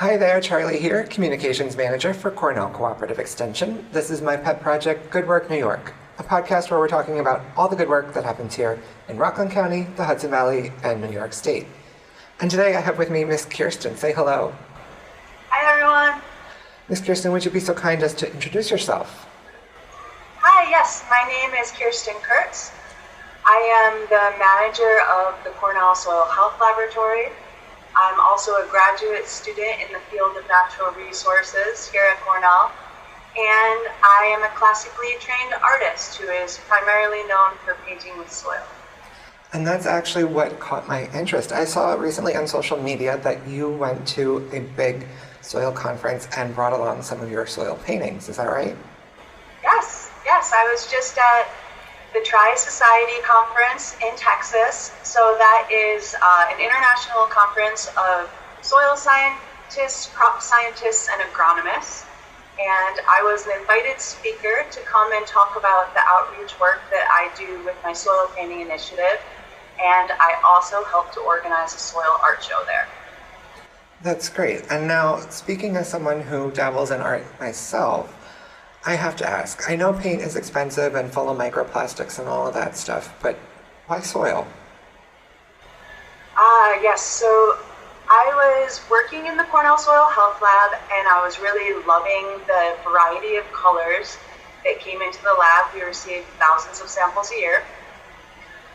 Hi there, Charlie here, Communications Manager for Cornell Cooperative Extension. This is my pet project, Good Work New York, a podcast where we're talking about all the good work that happens here in Rockland County, the Hudson Valley, and New York State. And today I have with me Miss Kirsten. Say hello. Hi, everyone. Miss Kirsten, would you be so kind as to introduce yourself? Hi, yes, my name is Kirsten Kurtz. I am the manager of the Cornell Soil Health Laboratory. I'm also a graduate student in the field of natural resources here at Cornell, and I am a classically trained artist who is primarily known for painting with soil. And that's actually what caught my interest. I saw recently on social media that you went to a big soil conference and brought along some of your soil paintings. Is that right? Yes, I was just at the Tri-Society Conference in Texas. So that is an international conference of soil scientists, crop scientists, and agronomists. And I was an invited speaker to come and talk about the outreach work that I do with my soil painting initiative. And I also helped to organize a soil art show there. That's great. And now, speaking as someone who dabbles in art myself, I have to ask, I know paint is expensive and full of microplastics and all of that stuff, but why soil? Yes, so I was working in the Cornell Soil Health Lab, and I was really loving the variety of colors that came into the lab. We received thousands of samples a year.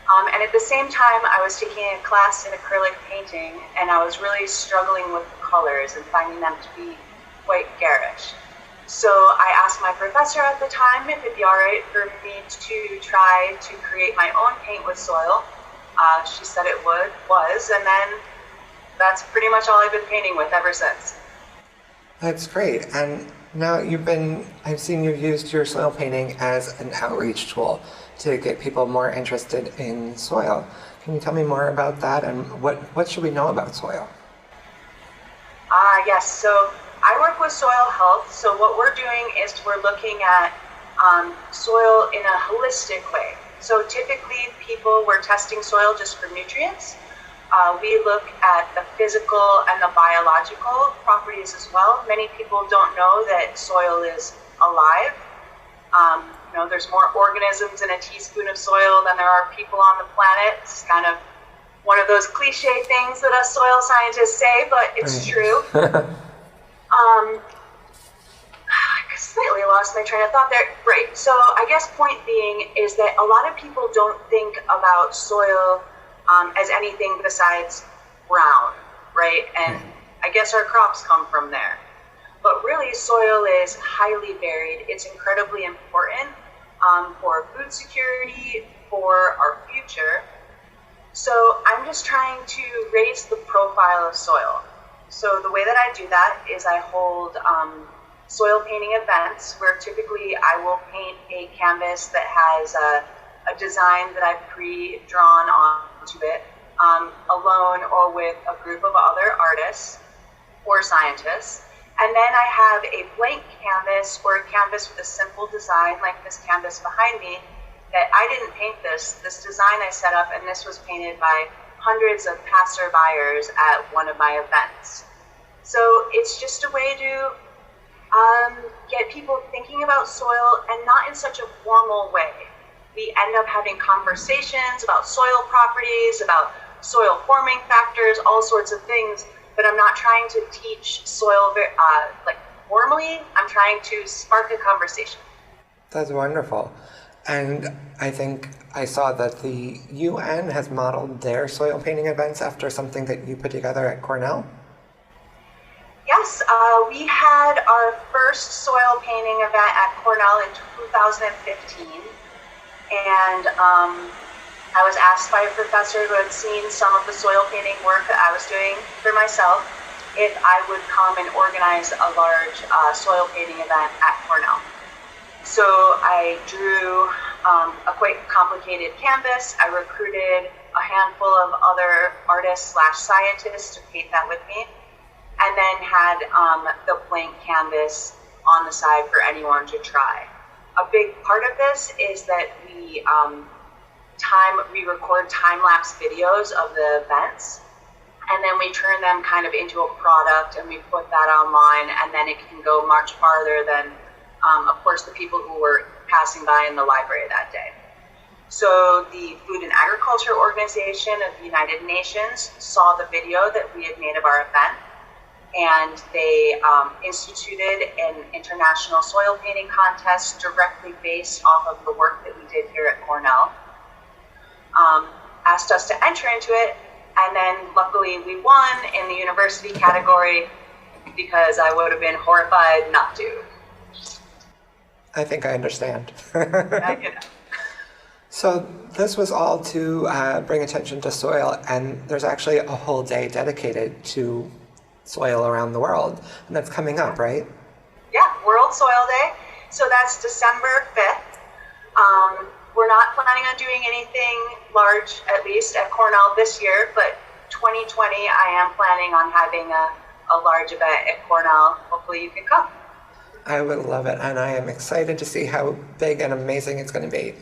And at the same time, I was taking a class in acrylic painting, and I was really struggling with the colors and finding them to be quite garish. So I asked my professor at the time if it'd be all right for me to try to create my own paint with soil. She said it was, and then that's pretty much all I've been painting with ever since. That's great. And now I've seen you've used your soil painting as an outreach tool to get people more interested in soil. Can you tell me more about that, and what should we know about soil? Yes, so I work with soil health. So what we're doing is we're looking at soil in a holistic way. So typically we're testing soil just for nutrients. We look at the physical and the biological properties as well. Many people don't know that soil is alive. There's more organisms in a teaspoon of soil than there are people on the planet. It's kind of one of those cliche things that us soil scientists say, but it's true. I completely lost my train of thought there. Right. So I guess point being is that a lot of people don't think about soil as anything besides brown, right? And I guess our crops come from there. But really, soil is highly varied. It's incredibly important for food security, for our future. So I'm just trying to raise the profile of soil. So the way that I do that is I hold soil painting events where typically I will paint a canvas that has a design that I've pre-drawn onto it, alone or with a group of other artists or scientists. And then I have a blank canvas or a canvas with a simple design like this canvas behind me that I didn't paint this design I set up, and this was painted by hundreds of passerbyers at one of my events. So it's just a way to get people thinking about soil, and not in such a formal way. We end up having conversations about soil properties, about soil forming factors, all sorts of things, but I'm not trying to teach soil formally. I'm trying to spark a conversation. That's wonderful. And I think I saw that the UN has modeled their soil painting events after something that you put together at Cornell? Yes, we had our first soil painting event at Cornell in 2015. And I was asked by a professor who had seen some of the soil painting work that I was doing for myself if I would come and organize a large soil painting event at Cornell. So I drew a quite complicated canvas. I recruited a handful of other artists/scientists to paint that with me, and then had the blank canvas on the side for anyone to try. A big part of this is that we record time-lapse videos of the events, and then we turn them kind of into a product, and we put that online, and then it can go much farther than, of course, the people who were passing by in the library that day. So the Food and Agriculture Organization of the United Nations saw the video that we had made of our event, and they instituted an international soil painting contest directly based off of the work that we did here at Cornell. Asked us to enter into it, and then luckily we won in the university category because I would have been horrified not to. I think I understand. You know. So this was all to bring attention to soil, and there's actually a whole day dedicated to soil around the world, and that's coming up, right? Yeah, World Soil Day. So that's December 5th. We're not planning on doing anything large, at least at Cornell this year, but 2020 I am planning on having a large event at Cornell. Hopefully you can come. I would love it, and I am excited to see how big and amazing it's going to be.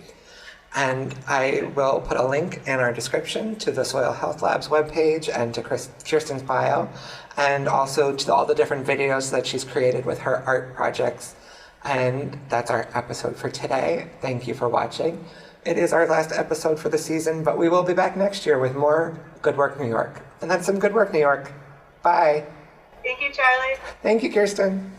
And I will put a link in our description to the Soil Health Lab's webpage and to Kirsten's bio, and also to all the different videos that she's created with her art projects. And that's our episode for today. Thank you for watching. It is our last episode for the season, but we will be back next year with more Good Work New York. And that's some Good Work New York. Bye. Thank you, Charlie. Thank you, Kirsten.